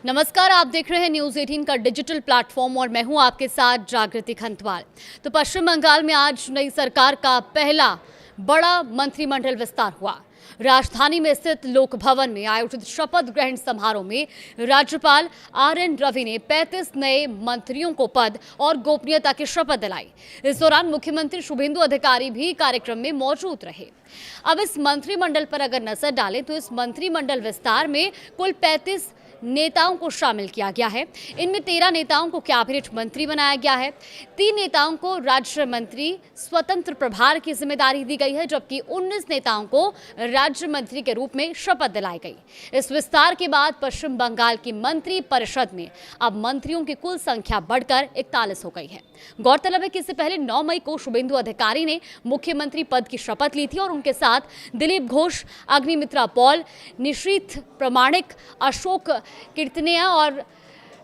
नमस्कार, आप देख रहे हैं न्यूज 18 का डिजिटल प्लेटफॉर्म और मैं हूं आपके साथ जागृति खंतवाल। तो पश्चिम बंगाल में आज नई सरकार का पहला बड़ा मंत्रिमंडल विस्तार हुआ। राजधानी में स्थित लोक भवन में आयोजित शपथ ग्रहण समारोह में राज्यपाल RN रवि ने 35 नए मंत्रियों को पद और गोपनीयता की शपथ दिलाई। इस दौरान मुख्यमंत्री शुभेंदु अधिकारी भी कार्यक्रम में मौजूद रहे। अब इस मंत्रिमंडल पर अगर नजर डालें तो इस मंत्रिमंडल विस्तार में कुल 35 नेताओं को शामिल किया गया है। इनमें 13 नेताओं को कैबिनेट मंत्री बनाया गया है। 3 नेताओं को राज्य मंत्री स्वतंत्र प्रभार की जिम्मेदारी दी गई है, जबकि 19 नेताओं को राज्य मंत्री के रूप में शपथ दिलाई गई। इस विस्तार के बाद पश्चिम बंगाल की मंत्री परिषद में अब मंत्रियों की कुल संख्या बढ़कर 41 हो गई है। गौरतलब है कि इससे पहले 9 मई को शुभेंदु अधिकारी ने मुख्यमंत्री पद की शपथ ली थी और उनके साथ दिलीप घोष, अग्निमित्रा पॉल, निशीथ प्रमाणिक, अशोक कीर्तनिया और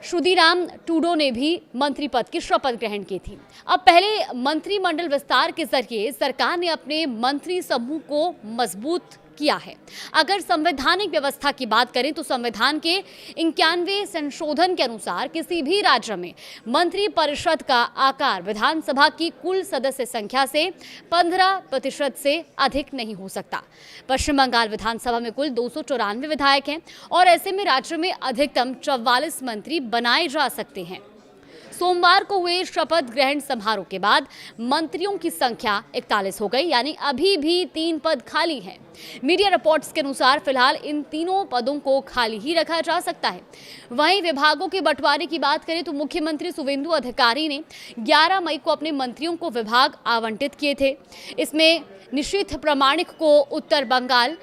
क्षुदीराम टूडो ने भी मंत्री पद की शपथ ग्रहण की थी। अब पहले मंत्रिमंडल विस्तार के जरिए सरकार ने अपने मंत्री समूह को मजबूत किया है। अगर संवैधानिक व्यवस्था की बात करें तो संविधान के 91वें संशोधन के अनुसार किसी भी राज्य में मंत्री परिषद का आकार विधानसभा की कुल सदस्य संख्या से 15% से अधिक नहीं हो सकता। पश्चिम बंगाल विधानसभा में कुल 294 विधायक हैं और ऐसे में राज्य में अधिकतम 44 मंत्री बनाए जा सकते हैं। सोमवार को हुए शपथ ग्रहण समारोह के बाद मंत्रियों की संख्या 41 हो गई, यानी अभी भी 3 पद खाली हैं। मीडिया रिपोर्ट्स के अनुसार फिलहाल इन तीनों पदों को खाली ही रखा जा सकता है। वहीं विभागों के बंटवारे की बात करें तो मुख्यमंत्री शुभेंदु अधिकारी ने 11 मई को अपने मंत्रियों को विभाग आवंटित किए थे। इसमें निशीथ प्रमाणिक को उत्तर बंगाल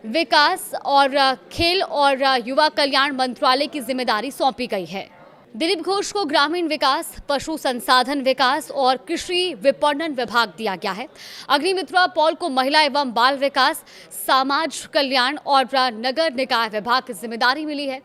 विकास और खेल और युवा कल्याण मंत्रालय की जिम्मेदारी सौंपी गई है। दिलीप घोष को ग्रामीण विकास, पशु संसाधन विकास और कृषि विपणन विभाग दिया गया है। अग्निमित्रा पॉल को महिला एवं बाल विकास, समाज कल्याण और नगर निकाय विभाग की जिम्मेदारी मिली है।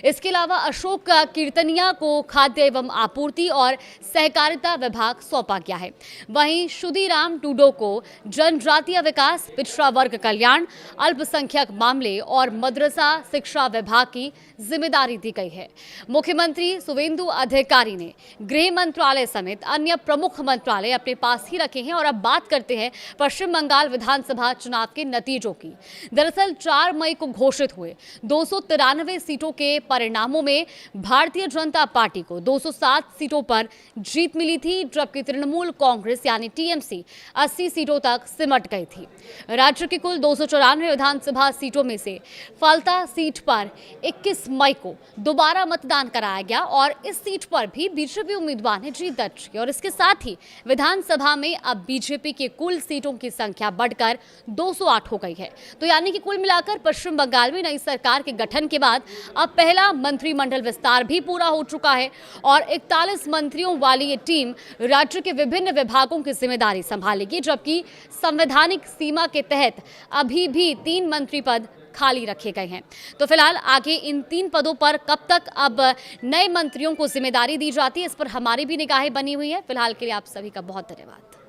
इसके अलावा अशोक कीर्तनिया को खाद्य एवं आपूर्ति और सहकारिता विभाग सौंपा गया है। वहीं क्षुदीराम टूडो को जनजातीय विकास, पिछड़ा वर्ग कल्याण, अल्पसंख्यक मामले और मदरसा शिक्षा विभाग की जिम्मेदारी दी गई है। मुख्यमंत्री शुभेंदु अधिकारी ने गृह मंत्रालय समेत अन्य प्रमुख मंत्रालय अपने पास ही रखे हैं। और अब बात करते हैं पश्चिम बंगाल विधानसभा चुनाव के नतीजों की। दरअसल 4 मई को घोषित हुए 293 सीटों के परिणामों में भारतीय जनता पार्टी को 207 सीटों पर जीत मिली थी, जबकि तृणमूल कांग्रेस यानी TMC 80 सीटों तक सिमट गई थी। राज्य की कुल 294 विधानसभा सीटों में से फलता सीट पर 21 मई को दोबारा मतदान कराया गया और इस सीट पर भी बीजेपी उम्मीदवार ने जीत दर्ज की। और इसके साथ ही विधानसभा में अब बीजेपी के कुल सीटों की संख्या बढ़कर 208 हो गई है। तो यानी कि कुल मिलाकर पश्चिम बंगाल में नई सरकार के गठन के बाद अब पहला मंत्रिमंडल विस्तार भी पूरा हो चुका है और 41 मंत्रियों वाली ये टीम राज्य के विभिन्न विभागों की जिम्मेदारी संभालेगी, जबकि संवैधानिक सीमा के तहत अभी भी 3 मंत्री पद खाली रखे गए हैं। तो फिलहाल आगे इन 3 पदों पर कब तक अब नए मंत्रियों को जिम्मेदारी दी जाती है, इस पर हमारी भी निगाहें बनी हुई है। फिलहाल के लिए आप सभी का बहुत धन्यवाद।